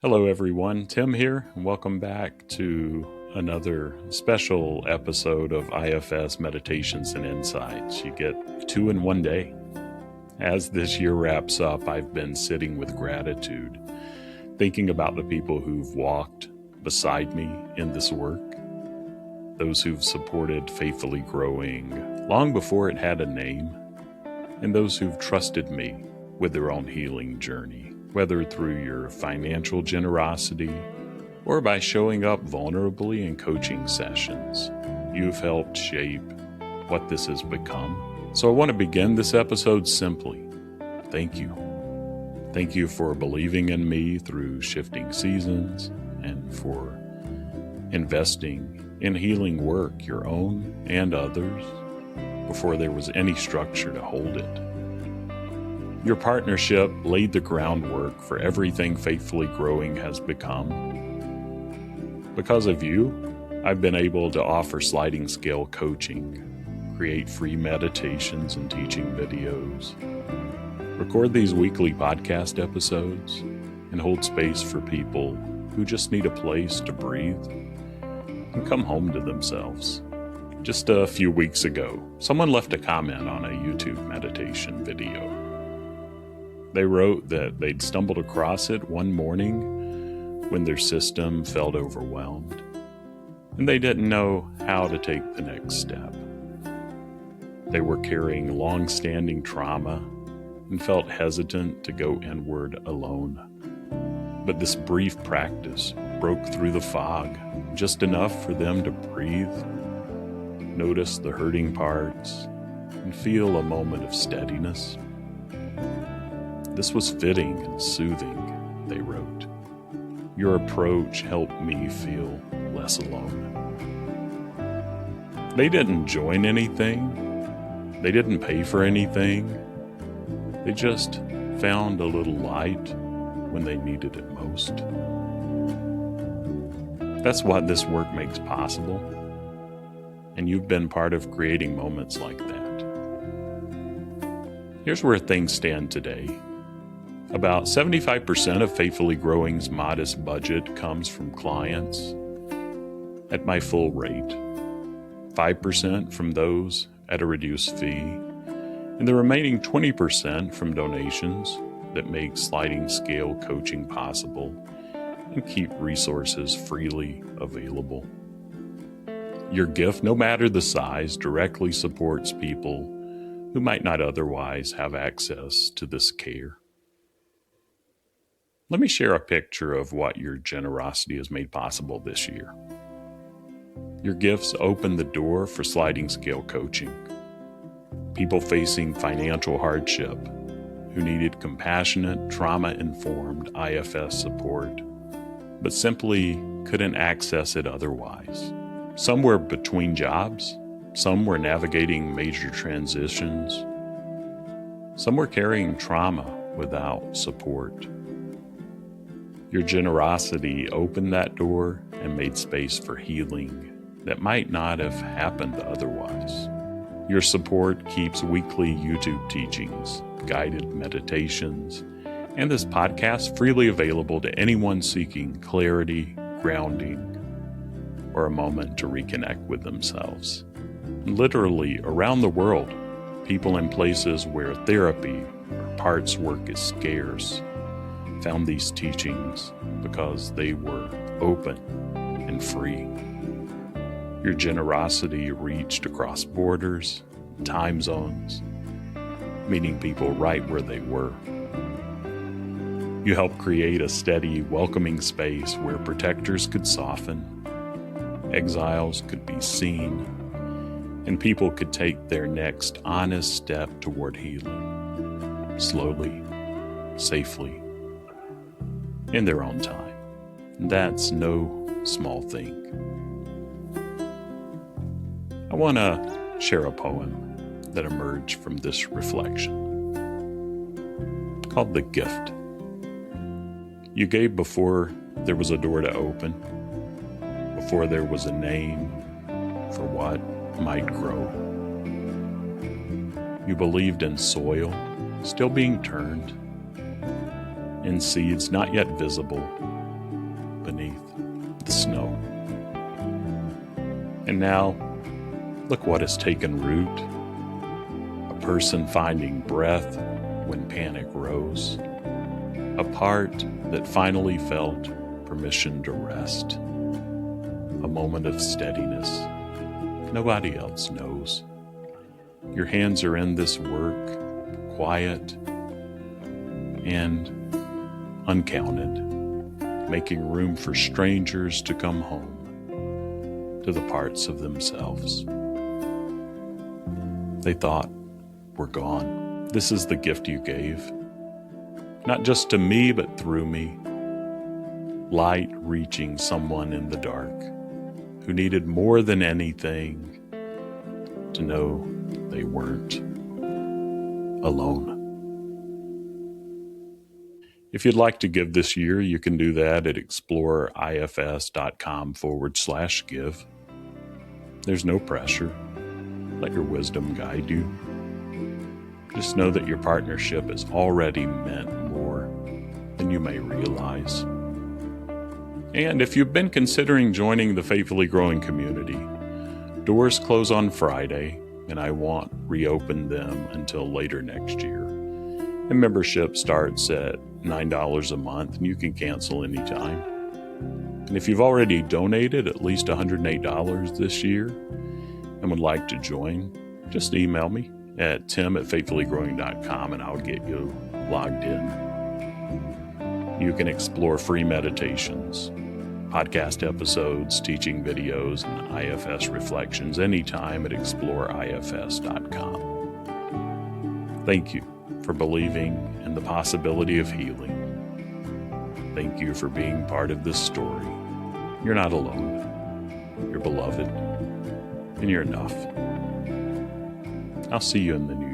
Hello everyone, Tim here, and welcome back to another special episode of IFS Meditations and Insights. You get two in one day. As this year wraps up, I've been sitting with gratitude, thinking about the people who've walked beside me in this work, those who've supported Faithfully Growing long before it had a name, and those who've trusted me with their own healing journey, whether through your financial generosity or by showing up vulnerably in coaching sessions. You've helped shape what this has become. So I want to begin this episode simply. Thank you. Thank you for believing in me through shifting seasons and for investing in healing work, your own and others, before there was any structure to hold it. Your partnership laid the groundwork for everything Faithfully Growing has become. Because of you, I've been able to offer sliding scale coaching, create free meditations and teaching videos, record these weekly podcast episodes, and hold space for people who just need a place to breathe and come home to themselves. Just a few weeks ago, someone left a comment on a YouTube meditation video. They wrote that they'd stumbled across it one morning when their system felt overwhelmed, and they didn't know how to take the next step. They were carrying long-standing trauma and felt hesitant to go inward alone. But this brief practice broke through the fog, just enough for them to breathe, notice the hurting parts, and feel a moment of steadiness. This was fitting and soothing, they wrote. Your approach helped me feel less alone. They didn't join anything. They didn't pay for anything. They just found a little light when they needed it most. That's what this work makes possible. And you've been part of creating moments like that. Here's where things stand today. About 75% of Faithfully Growing's modest budget comes from clients at my full rate, 5% from those at a reduced fee, and the remaining 20% from donations that make sliding scale coaching possible and keep resources freely available. Your gift, no matter the size, directly supports people who might not otherwise have access to this care. Let me share a picture of what your generosity has made possible this year. Your gifts open the door for sliding scale coaching. People facing financial hardship who needed compassionate, trauma-informed IFS support, but simply couldn't access it otherwise. Some were between jobs, some were navigating major transitions, some were carrying trauma without support. Your generosity opened that door and made space for healing that might not have happened otherwise. Your support keeps weekly YouTube teachings, guided meditations, and this podcast freely available to anyone seeking clarity, grounding, or a moment to reconnect with themselves. Literally around the world, people in places where therapy or parts work is scarce found these teachings because they were open and free. Your generosity reached across borders, time zones, meeting people right where they were. You helped create a steady, welcoming space where protectors could soften, exiles could be seen, and people could take their next honest step toward healing, slowly, safely, in their own time. And that's no small thing. I want to share a poem that emerged from this reflection called The Gift. You gave before there was a door to open, before there was a name for what might grow. You believed in soil still being turned, in seeds not yet visible, beneath the snow. And now, look what has taken root. A person finding breath when panic rose. A part that finally felt permission to rest. A moment of steadiness nobody else knows. Your hands are in this work, quiet and uncounted, making room for strangers to come home to the parts of themselves they thought were gone. This is the gift you gave, not just to me, but through me. Light reaching someone in the dark who needed more than anything to know they weren't alone. If you'd like to give this year, you can do that at exploreifs.com/give. There's no pressure. Let your wisdom guide you. Just know that your partnership has already meant more than you may realize. And if you've been considering joining the Faithfully Growing community, doors close on Friday, and I won't reopen them until later next year. And membership starts at $9 a month, and you can cancel anytime. And if you've already donated at least $108 this year and would like to join, just email me at tim@faithfullygrowing.com and I'll get you logged in. You can explore free meditations, podcast episodes, teaching videos, and IFS reflections anytime at exploreifs.com. Thank you for believing in the possibility of healing. Thank you for being part of this story. You're not alone. You're beloved, and you're enough. I'll see you in the new year.